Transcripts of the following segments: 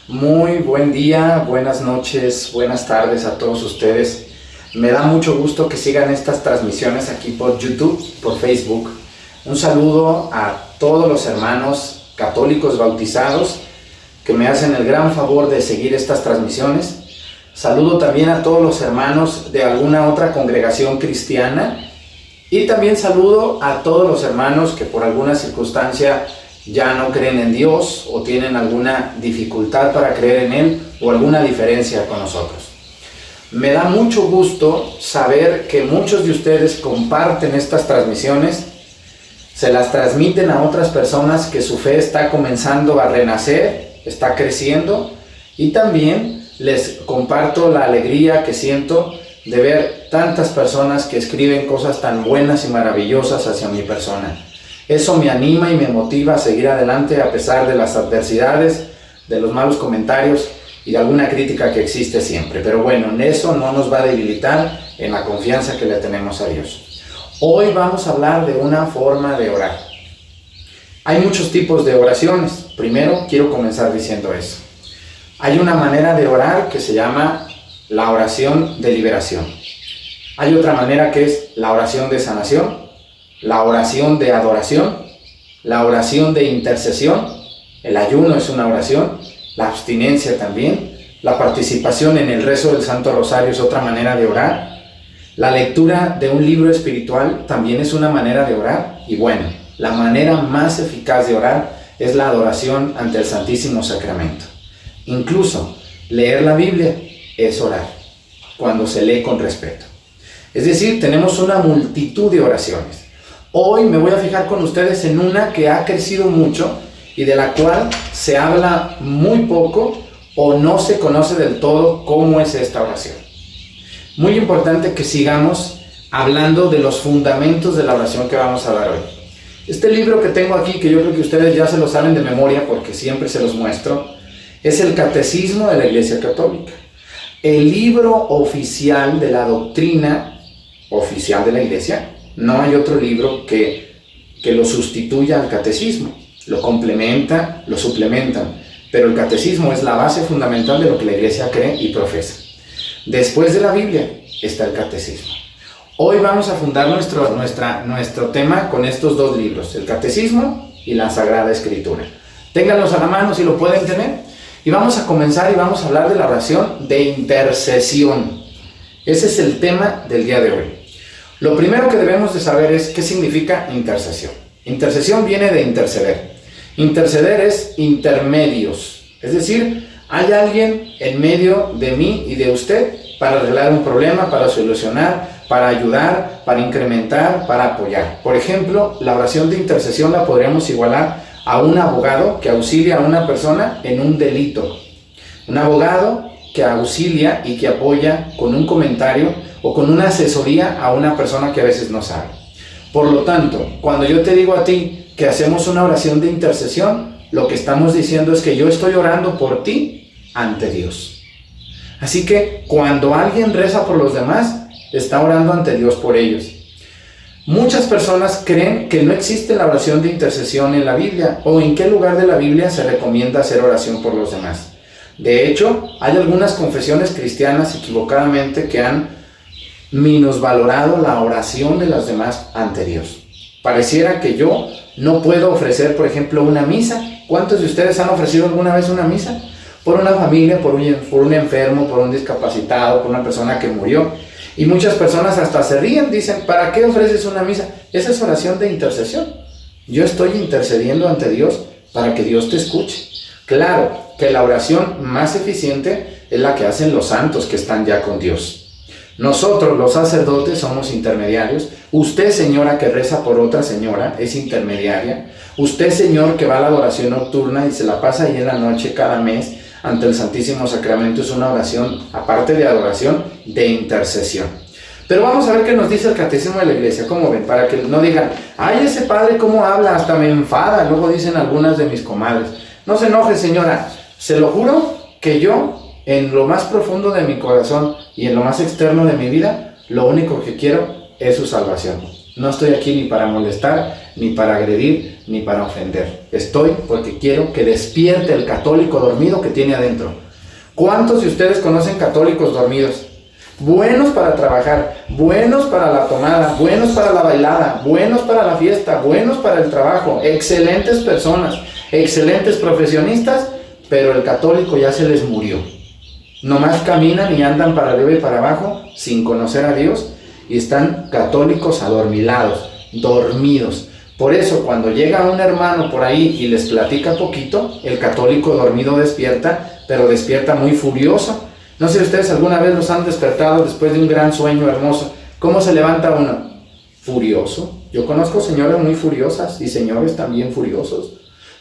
Muy buen día, buenas noches, buenas tardes a todos ustedes. Me da mucho gusto que sigan estas transmisiones aquí por YouTube, por Facebook. Un saludo a todos los hermanos católicos bautizados que me hacen el gran favor de seguir estas transmisiones. Saludo también a todos los hermanos de alguna otra congregación cristiana y también saludo a todos los hermanos que por alguna circunstancia ya no creen en Dios o tienen alguna dificultad para creer en Él o alguna diferencia con nosotros. Me da mucho gusto saber que muchos de ustedes comparten estas transmisiones, se las transmiten a otras personas que su fe está comenzando a renacer, está creciendo, y también les comparto la alegría que siento de ver tantas personas que escriben cosas tan buenas y maravillosas hacia mi persona. Eso me anima y me motiva a seguir adelante a pesar de las adversidades, de los malos comentarios y de alguna crítica que existe siempre. Pero bueno, eso no nos va a debilitar en la confianza que le tenemos a Dios. Hoy vamos a hablar de una forma de orar. Hay muchos tipos de oraciones. Primero quiero comenzar diciendo eso. Hay una manera de orar que se llama la oración de liberación. Hay otra manera que es la oración de sanación, la oración de adoración, la oración de intercesión. El ayuno es una oración, la abstinencia también, la participación en el rezo del Santo Rosario es otra manera de orar, la lectura de un libro espiritual también es una manera de orar, y bueno, la manera más eficaz de orar es la adoración ante el Santísimo Sacramento. Incluso leer la Biblia es orar, cuando se lee con respeto. Es decir, tenemos una multitud de oraciones. Hoy me voy a fijar con ustedes en una que ha crecido mucho y de la cual se habla muy poco o no se conoce del todo cómo es esta oración. Muy importante que sigamos hablando de los fundamentos de la oración que vamos a dar hoy. Este libro que tengo aquí, que yo creo que ustedes ya se lo saben de memoria porque siempre se los muestro, es el Catecismo de la Iglesia Católica. El libro oficial de la doctrina oficial de la Iglesia. No hay otro libro que lo sustituya al catecismo, lo complementa, lo suplementan, pero el catecismo es la base fundamental de lo que la Iglesia cree y profesa. Después de la Biblia está el catecismo. Hoy vamos a fundar nuestro tema con estos dos libros, el catecismo y la Sagrada Escritura. Ténganlos a la mano si lo pueden tener, y vamos a comenzar y vamos a hablar de la oración de intercesión. Ese es el tema del día de hoy. Lo primero que debemos de saber es qué significa intercesión. Intercesión viene de interceder. Interceder es intermedios. Es decir, hay alguien en medio de mí y de usted para arreglar un problema, para solucionar, para ayudar, para incrementar, para apoyar. Por ejemplo, la oración de intercesión la podríamos igualar a un abogado que auxilia a una persona en un delito. Un abogado que auxilia y que apoya con un comentario o con una asesoría a una persona que a veces no sabe. Por lo tanto, cuando yo te digo a ti que hacemos una oración de intercesión, lo que estamos diciendo es que yo estoy orando por ti ante Dios. Así que cuando alguien reza por los demás, está orando ante Dios por ellos. Muchas personas creen que no existe la oración de intercesión en la Biblia, o en qué lugar de la Biblia se recomienda hacer oración por los demás. De hecho, hay algunas confesiones cristianas equivocadamente que han minusvalorado la oración de los demás ante Dios. Pareciera que yo no puedo ofrecer, por ejemplo, una misa. ¿Cuántos de ustedes han ofrecido alguna vez una misa? Por una familia, por un enfermo, por un discapacitado, por una persona que murió. Y muchas personas hasta se ríen, dicen, ¿para qué ofreces una misa? Esa es oración de intercesión. Yo estoy intercediendo ante Dios para que Dios te escuche. Claro que la oración más eficiente es la que hacen los santos que están ya con Dios. Nosotros, los sacerdotes, somos intermediarios. Usted, señora, que reza por otra señora, es intermediaria. Usted, señor, que va a la adoración nocturna y se la pasa ahí en la noche cada mes ante el Santísimo Sacramento, es una oración, aparte de adoración, de intercesión. Pero vamos a ver qué nos dice el Catecismo de la Iglesia. ¿Cómo ven? Para que no digan, ay, ese padre cómo habla, hasta me enfada. Luego dicen algunas de mis comadres. No se enoje, señora. Se lo juro que yo, en lo más profundo de mi corazón y en lo más externo de mi vida, lo único que quiero es su salvación. No estoy aquí ni para molestar, ni para agredir, ni para ofender. Estoy porque quiero que despierte el católico dormido que tiene adentro. ¿Cuántos de ustedes conocen católicos dormidos? Buenos para trabajar, buenos para la tomada, buenos para la bailada, buenos para la fiesta, buenos para el trabajo, excelentes personas, excelentes profesionistas, pero el católico ya se les murió. Nomás caminan y andan para arriba y para abajo sin conocer a Dios y están católicos adormilados, dormidos. Por eso cuando llega un hermano por ahí y les platica poquito, el católico dormido despierta, pero despierta muy furioso. No sé si ustedes alguna vez los han despertado después de un gran sueño hermoso. ¿Cómo se levanta uno? Furioso. Yo conozco señoras muy furiosas y señores también furiosos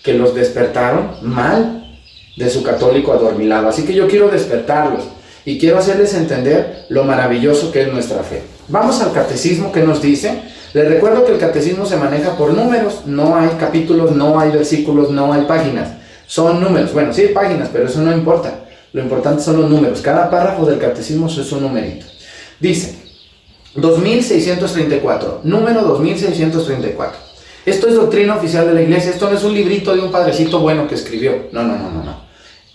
que los despertaron mal de su católico adormilado. Así que yo quiero despertarlos y quiero hacerles entender lo maravilloso que es nuestra fe. Vamos al catecismo que nos dice. Les recuerdo que el catecismo se maneja por números. No hay capítulos, no hay versículos, no hay páginas. Son números. Bueno, sí hay páginas, pero eso no importa. Lo importante son los números. Cada párrafo del catecismo es un numerito. Dice, 2634, número 2634. Esto es doctrina oficial de la iglesia. Esto no es un librito de un padrecito bueno que escribió. No.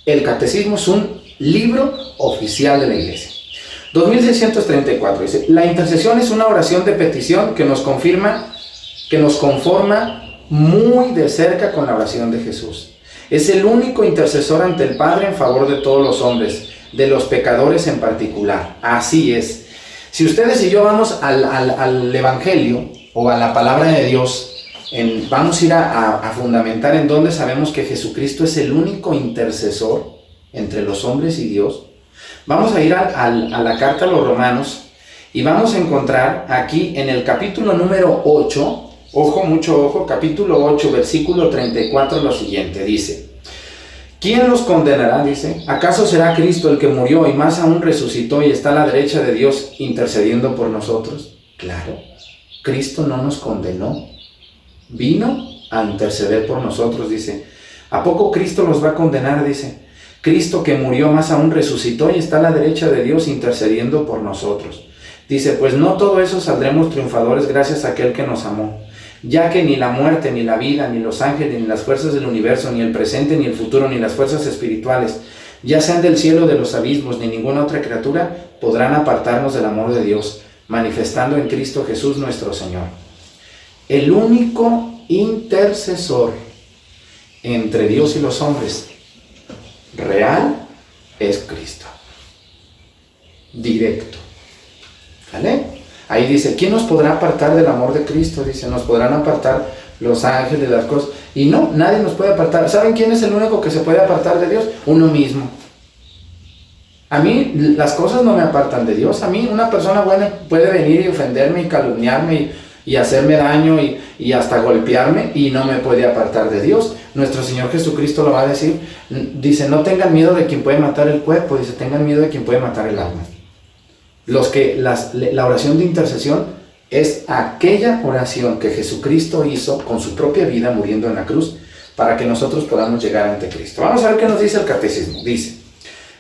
El catecismo es un libro oficial de la iglesia. 2634 dice, la intercesión es una oración de petición que nos conforma muy de cerca con la oración de Jesús. Es el único intercesor ante el Padre en favor de todos los hombres, de los pecadores en particular. Así es. Si ustedes y yo vamos al Evangelio o a la palabra de Dios, vamos a ir a fundamentar en donde sabemos que Jesucristo es el único intercesor entre los hombres y Dios. Vamos a ir a la carta a los Romanos y vamos a encontrar aquí en el capítulo número 8, ojo, mucho ojo, capítulo 8, versículo 34, lo siguiente, dice, ¿quién los condenará? Dice, ¿acaso será Cristo el que murió y más aún resucitó y está a la derecha de Dios intercediendo por nosotros? Claro, Cristo no nos condenó, vino a interceder por nosotros, dice. ¿A poco Cristo los va a condenar? Dice, Cristo que murió más aún resucitó y está a la derecha de Dios intercediendo por nosotros. Dice, pues no todo eso saldremos triunfadores gracias a aquel que nos amó, ya que ni la muerte, ni la vida, ni los ángeles, ni las fuerzas del universo, ni el presente, ni el futuro, ni las fuerzas espirituales, ya sean del cielo o de los abismos, ni ninguna otra criatura, podrán apartarnos del amor de Dios, manifestando en Cristo Jesús nuestro Señor. El único intercesor entre Dios y los hombres real es Cristo. Directo. ¿Vale? Ahí dice, ¿quién nos podrá apartar del amor de Cristo? Dice, nos podrán apartar los ángeles, las cosas. Y no, nadie nos puede apartar. ¿Saben quién es el único que se puede apartar de Dios? Uno mismo. A mí las cosas no me apartan de Dios. A mí una persona buena puede venir y ofenderme y calumniarme y hacerme daño y hasta golpearme y no me puede apartar de Dios. Nuestro Señor Jesucristo lo va a decir. Dice, no tengan miedo de quien puede matar el cuerpo. Dice, tengan miedo de quien puede matar el alma. La oración de intercesión es aquella oración que Jesucristo hizo con su propia vida muriendo en la cruz para que nosotros podamos llegar ante Cristo. Vamos a ver qué nos dice el catecismo. Dice,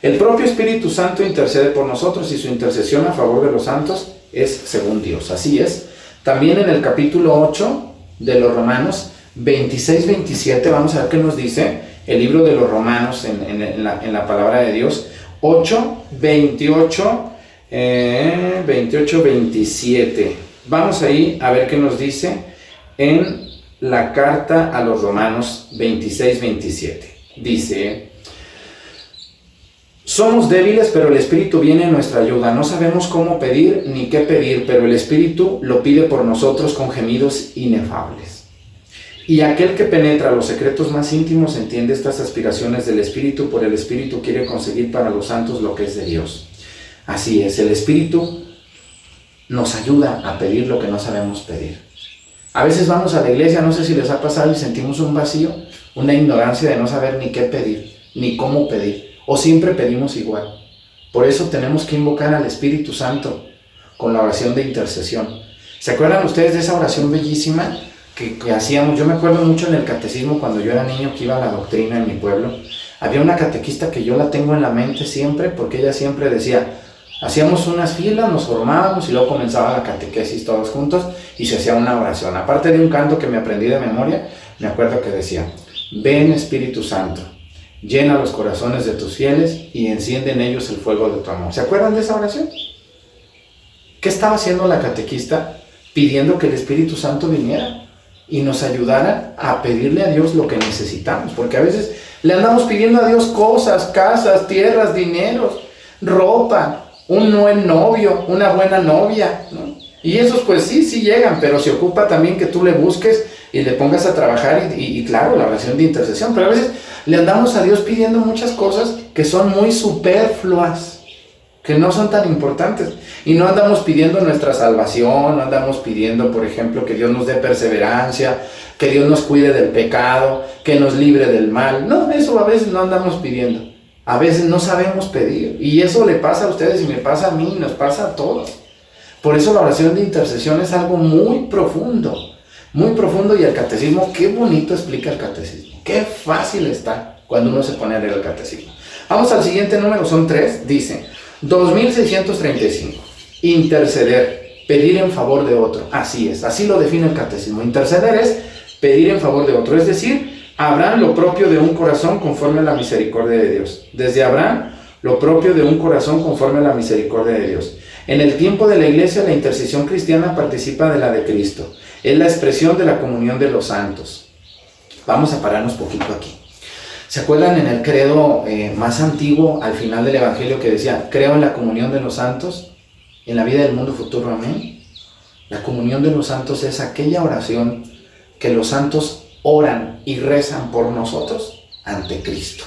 el propio Espíritu Santo intercede por nosotros y su intercesión a favor de los santos es según Dios. Así es. También en el capítulo 8 de los Romanos 26-27, vamos a ver qué nos dice el libro de los Romanos en la palabra de Dios. 8, 28... 28-27. Vamos ahí a ver qué nos dice en la carta a los Romanos 26-27. Dice, somos débiles, pero el Espíritu viene en nuestra ayuda. No sabemos cómo pedir ni qué pedir, pero el Espíritu lo pide por nosotros con gemidos inefables. Y aquel que penetra los secretos más íntimos entiende estas aspiraciones del Espíritu, por el Espíritu quiere conseguir para los santos lo que es de Dios. Así es, el Espíritu nos ayuda a pedir lo que no sabemos pedir. A veces vamos a la iglesia, no sé si les ha pasado, y sentimos un vacío, una ignorancia de no saber ni qué pedir, ni cómo pedir, o siempre pedimos igual. Por eso tenemos que invocar al Espíritu Santo con la oración de intercesión. ¿Se acuerdan ustedes de esa oración bellísima que hacíamos? Yo me acuerdo mucho en el catecismo cuando yo era niño que iba a la doctrina en mi pueblo. Había una catequista que yo la tengo en la mente siempre, porque ella siempre decía, Hacíamos unas filas, nos formábamos y luego comenzaba la catequesis todos juntos y se hacía una oración. Aparte de un canto que me aprendí de memoria, me acuerdo que decía: ven Espíritu Santo, llena los corazones de tus fieles y enciende en ellos el fuego de tu amor. ¿Se acuerdan de esa oración? ¿Qué estaba haciendo la catequista? Pidiendo que el Espíritu Santo viniera y nos ayudara a pedirle a Dios lo que necesitamos, porque a veces le andamos pidiendo a Dios cosas, casas, tierras, dineros, ropa, un buen novio, una buena novia, ¿no? Y esos pues sí llegan, pero se ocupa también que tú le busques y le pongas a trabajar y claro, la oración de intercesión, pero a veces le andamos a Dios pidiendo muchas cosas que son muy superfluas, que no son tan importantes, y no andamos pidiendo nuestra salvación, no andamos pidiendo, por ejemplo, que Dios nos dé perseverancia, que Dios nos cuide del pecado, que nos libre del mal. No, eso a veces no andamos pidiendo. A veces no sabemos pedir, y eso le pasa a ustedes y me pasa a mí, nos pasa a todos. Por eso la oración de intercesión es algo muy profundo, y el catecismo, qué bonito explica el catecismo, qué fácil está cuando uno se pone a leer el catecismo. Vamos al siguiente número, son 3, dice 2635, interceder, pedir en favor de otro. Así es, así lo define el catecismo. Interceder es pedir en favor de otro, es decir, Abraham lo propio de un corazón conforme a la misericordia de Dios. Desde Abraham, lo propio de un corazón conforme a la misericordia de Dios. En el tiempo de la Iglesia, la intercesión cristiana participa de la de Cristo. Es la expresión de la comunión de los santos. Vamos a pararnos poquito aquí. ¿Se acuerdan en el credo más antiguo, al final del Evangelio, que decía: creo en la comunión de los santos, en la vida del mundo futuro, amén? La comunión de los santos es aquella oración que los santos oran y rezan por nosotros ante Cristo,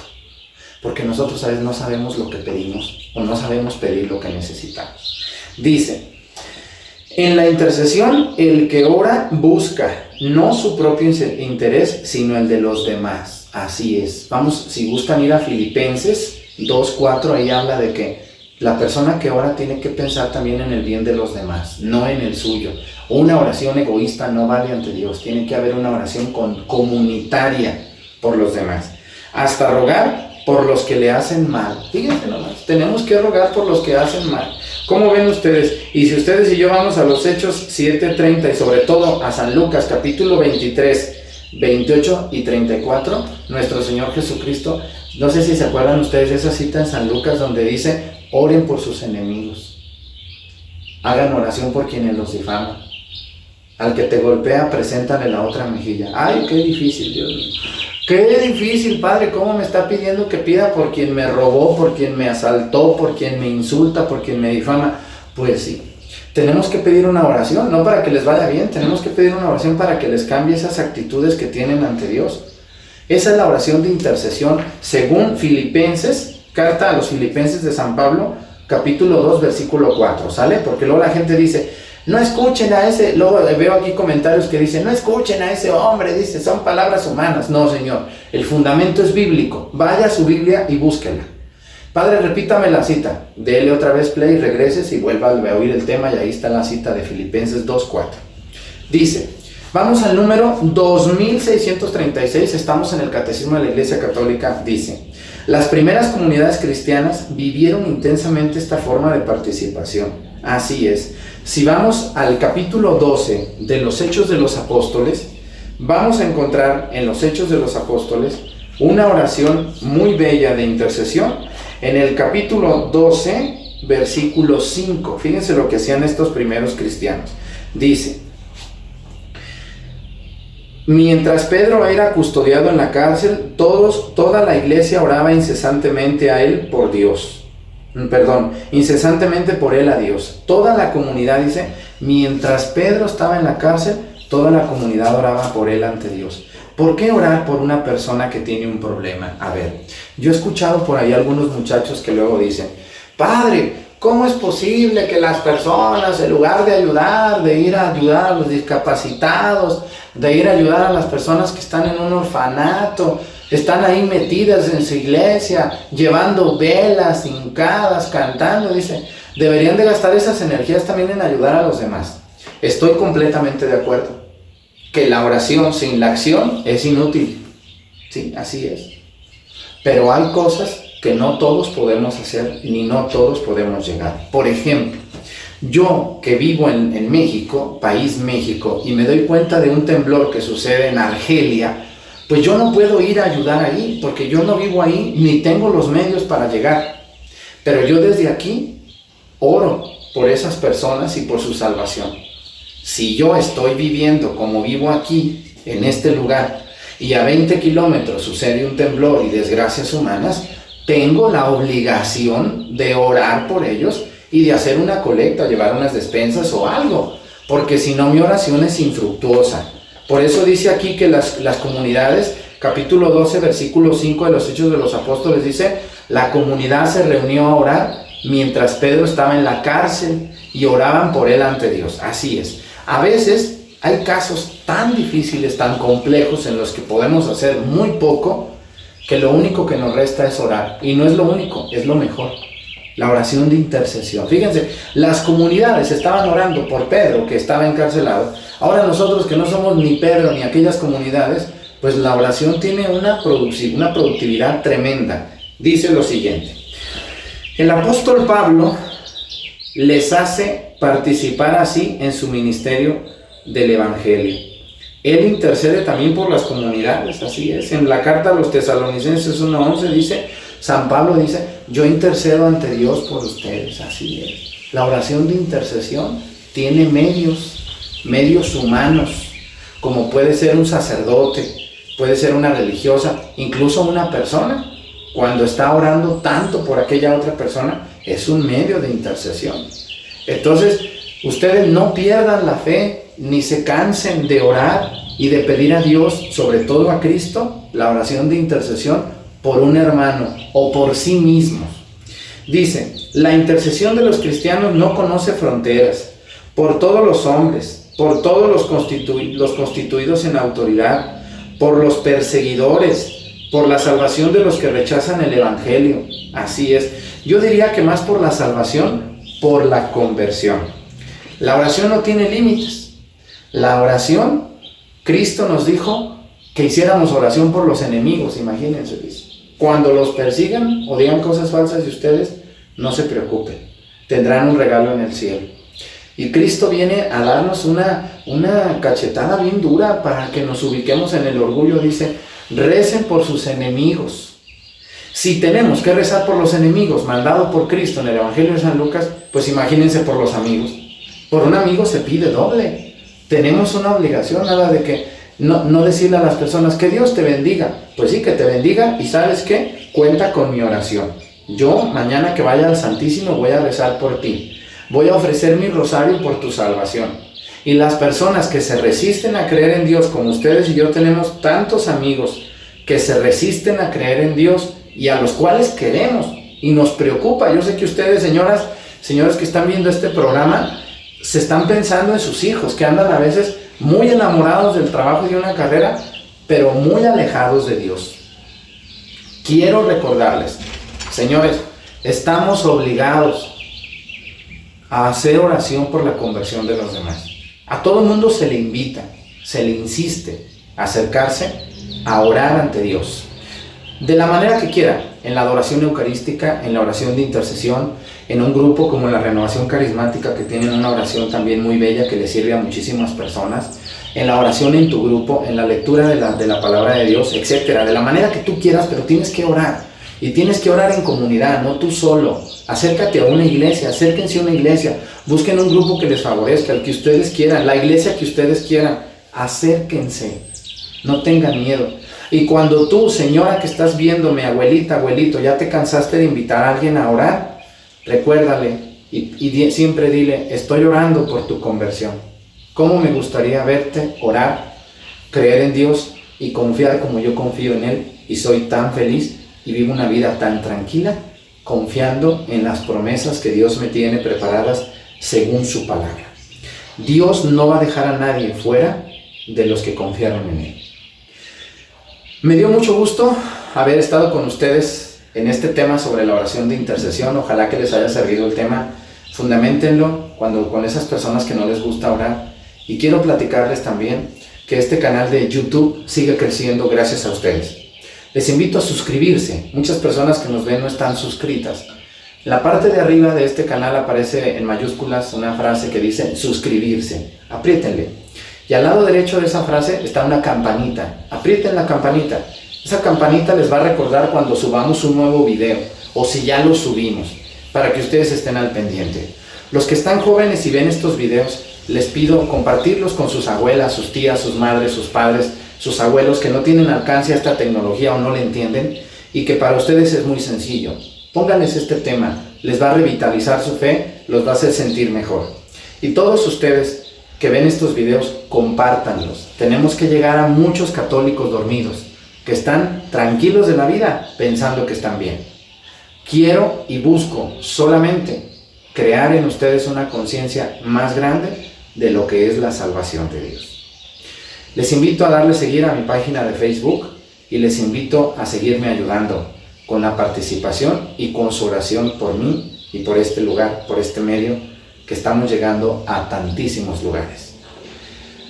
porque nosotros a veces no sabemos lo que pedimos o no sabemos pedir lo que necesitamos. Dice: en la intercesión el que ora busca no su propio interés, sino el de los demás. Así es. Vamos, si gustan ir a Filipenses 2:4, ahí habla de que la persona que ora tiene que pensar también en el bien de los demás, no en el suyo. Una oración egoísta no vale ante Dios. Tiene que haber una oración comunitaria por los demás. Hasta rogar por los que le hacen mal. Fíjense nomás, tenemos que rogar por los que hacen mal. ¿Cómo ven ustedes? Y si ustedes y yo vamos a los Hechos 7:30 y sobre todo a San Lucas capítulo 23, 28 y 34, nuestro Señor Jesucristo, no sé si se acuerdan ustedes de esa cita en San Lucas donde dice: oren por sus enemigos, hagan oración por quienes los difaman, al que te golpea, preséntale la otra mejilla. Ay, qué difícil, Dios mío. Qué difícil, Padre, cómo me está pidiendo que pida por quien me robó, por quien me asaltó, por quien me insulta, por quien me difama. Pues sí, tenemos que pedir una oración, no para que les vaya bien, tenemos que pedir una oración para que les cambie esas actitudes que tienen ante Dios. Esa es la oración de intercesión según Filipenses, carta a los Filipenses de San Pablo, capítulo 2, versículo 4, ¿sale? Porque luego la gente dice: no escuchen a ese, luego veo aquí comentarios que dicen: no escuchen a ese hombre, dice, son palabras humanas. No, señor, el fundamento es bíblico. Vaya a su Biblia y búsquela. Padre, repítame la cita, dele otra vez play, regreses y vuelva a oír el tema, y ahí está la cita de Filipenses 2:4. Dice, vamos al número 2636, estamos en el Catecismo de la Iglesia Católica, dice: las primeras comunidades cristianas vivieron intensamente esta forma de participación. Así es. Si vamos al capítulo 12 de los Hechos de los Apóstoles, vamos a encontrar en los Hechos de los Apóstoles una oración muy bella de intercesión. En el capítulo 12, versículo 5, fíjense lo que hacían estos primeros cristianos. Dice: mientras Pedro era custodiado en la cárcel, toda la iglesia oraba incesantemente a él por Dios. Incesantemente por él a Dios. Toda la comunidad, dice, mientras Pedro estaba en la cárcel, toda la comunidad oraba por él ante Dios. ¿Por qué orar por una persona que tiene un problema? A ver, yo he escuchado por ahí algunos muchachos que luego dicen: Padre, ¿cómo es posible que las personas, en lugar de ir a ayudar a los discapacitados, de ir a ayudar a las personas que están en un orfanato, están ahí metidas en su iglesia, llevando velas, hincadas, cantando? Dice, deberían de gastar esas energías también en ayudar a los demás. Estoy completamente de acuerdo, que la oración sin la acción es inútil. Sí, así es. Pero hay cosas que no todos podemos hacer ni no todos podemos llegar. Por ejemplo, yo que vivo en México, país México, y me doy cuenta de un temblor que sucede en Argelia, pues yo no puedo ir a ayudar ahí, porque yo no vivo ahí, ni tengo los medios para llegar. Pero yo desde aquí oro por esas personas y por su salvación. Si yo estoy viviendo como vivo aquí, en este lugar, y a 20 kilómetros sucede un temblor y desgracias humanas, tengo la obligación de orar por ellos y de hacer una colecta, llevar unas despensas o algo, porque si no mi oración es infructuosa. Por eso dice aquí que las comunidades, capítulo 12, versículo 5 de los Hechos de los Apóstoles, dice: la comunidad se reunió a orar mientras Pedro estaba en la cárcel y oraban por él ante Dios. Así es. A veces hay casos tan difíciles, tan complejos, en los que podemos hacer muy poco, que lo único que nos resta es orar. Y no es lo único, es lo mejor. La oración de intercesión. Fíjense, las comunidades estaban orando por Pedro, que estaba encarcelado. Ahora nosotros, que no somos ni Pedro ni aquellas comunidades, pues la oración tiene una productividad tremenda. Dice lo siguiente: el apóstol Pablo les hace participar así en su ministerio del Evangelio. Él intercede también por las comunidades, así es. En la carta a los Tesalonicenses 1:11 dice, San Pablo dice: yo intercedo ante Dios por ustedes, así es. La oración de intercesión tiene medios humanos, como puede ser un sacerdote, puede ser una religiosa, incluso una persona, cuando está orando tanto por aquella otra persona, es un medio de intercesión. Entonces, ustedes no pierdan la fe, ni se cansen de orar y de pedir a Dios, sobre todo a Cristo, la oración de intercesión por un hermano o por sí mismos. Dice, la intercesión de los cristianos no conoce fronteras, por todos los hombres, por todos los constituidos en autoridad, por los perseguidores, por la salvación de los que rechazan el Evangelio. Así es. Yo diría que más por la salvación, por la conversión. La oración no tiene límites. La oración, Cristo nos dijo que hiciéramos oración por los enemigos, imagínense. Cuando los persigan o digan cosas falsas de ustedes, no se preocupen, tendrán un regalo en el cielo. Y Cristo viene a darnos una cachetada bien dura para que nos ubiquemos en el orgullo. Dice, recen por sus enemigos. Si tenemos que rezar por los enemigos, mandado por Cristo en el Evangelio de San Lucas, pues imagínense por los amigos. Por un amigo se pide doble. Tenemos una obligación, nada de que no decirle a las personas que Dios te bendiga. Pues sí, que te bendiga, y ¿sabes qué? Cuenta con mi oración. Yo mañana que vaya al Santísimo voy a rezar por ti. Voy a ofrecer mi rosario por tu salvación. Y las personas que se resisten a creer en Dios, como ustedes y yo tenemos tantos amigos que se resisten a creer en Dios y a los cuales queremos y nos preocupa. Yo sé que ustedes, señores que están viendo este programa, se están pensando en sus hijos, que andan a veces muy enamorados del trabajo y de una carrera, pero muy alejados de Dios. Quiero recordarles, señores, estamos obligados a hacer oración por la conversión de los demás. A todo el mundo se le invita, se le insiste a acercarse a orar ante Dios. De la manera que quiera, en la adoración eucarística, en la oración de intercesión, en un grupo como la Renovación Carismática, que tienen una oración también muy bella que le sirve a muchísimas personas, en la oración en tu grupo, en la lectura de la palabra de Dios, etcétera, de la manera que tú quieras, pero tienes que orar. Y tienes que orar en comunidad, no tú solo. Acércate a una iglesia, acérquense a una iglesia, busquen un grupo que les favorezca, el que ustedes quieran, la iglesia que ustedes quieran. Acérquense, no tengan miedo. Y cuando tú, señora que estás viéndome, abuelita, abuelito, ya te cansaste de invitar a alguien a orar, recuérdale y siempre dile, estoy orando por tu conversión. ¿Cómo me gustaría verte orar, creer en Dios y confiar como yo confío en Él y soy tan feliz y vivo una vida tan tranquila, confiando en las promesas que Dios me tiene preparadas según su palabra? Dios no va a dejar a nadie fuera de los que confiaron en Él. Me dio mucho gusto haber estado con ustedes en este tema sobre la oración de intercesión. Ojalá que les haya servido el tema. Fundamentenlo con esas personas que no les gusta orar. Y quiero platicarles también que este canal de YouTube sigue creciendo gracias a ustedes. Les invito a suscribirse. Muchas personas que nos ven no están suscritas. En la parte de arriba de este canal aparece en mayúsculas una frase que dice suscribirse. Apriétenle. Y al lado derecho de esa frase está una campanita. Aprieten la campanita. Esa campanita les va a recordar cuando subamos un nuevo video o si ya lo subimos, para que ustedes estén al pendiente. Los que están jóvenes y ven estos videos, les pido compartirlos con sus abuelas, sus tías, sus madres, sus padres, sus abuelos que no tienen alcance a esta tecnología o no le entienden y que para ustedes es muy sencillo. Pónganles este tema, les va a revitalizar su fe, los va a hacer sentir mejor. Y todos ustedes que ven estos videos, compártanlos. Tenemos que llegar a muchos católicos dormidos que están tranquilos de la vida pensando que están bien. Quiero y busco solamente crear en ustedes una conciencia más grande de lo que es la salvación de Dios. Les invito a darle seguir a mi página de Facebook y les invito a seguirme ayudando con la participación y con su oración por mí y por este lugar, por este medio, que estamos llegando a tantísimos lugares.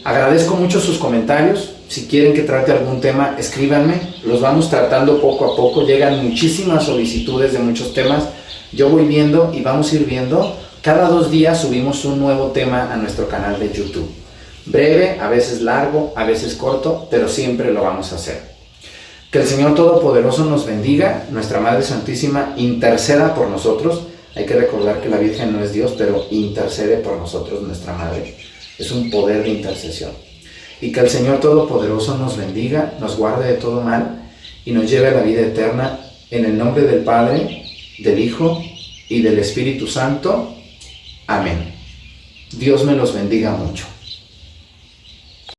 Agradezco mucho sus comentarios. Si quieren que trate algún tema, escríbanme. Los vamos tratando poco a poco. Llegan muchísimas solicitudes de muchos temas. Yo voy viendo y vamos a ir viendo. Cada 2 días subimos un nuevo tema a nuestro canal de YouTube. Breve, a veces largo, a veces corto, pero siempre lo vamos a hacer. Que el Señor Todopoderoso nos bendiga, nuestra Madre Santísima interceda por nosotros. Hay que recordar que la Virgen no es Dios, pero intercede por nosotros, nuestra Madre. Es un poder de intercesión. Y que el Señor Todopoderoso nos bendiga, nos guarde de todo mal y nos lleve a la vida eterna en el nombre del Padre, del Hijo y del Espíritu Santo. Amén. Dios me los bendiga mucho.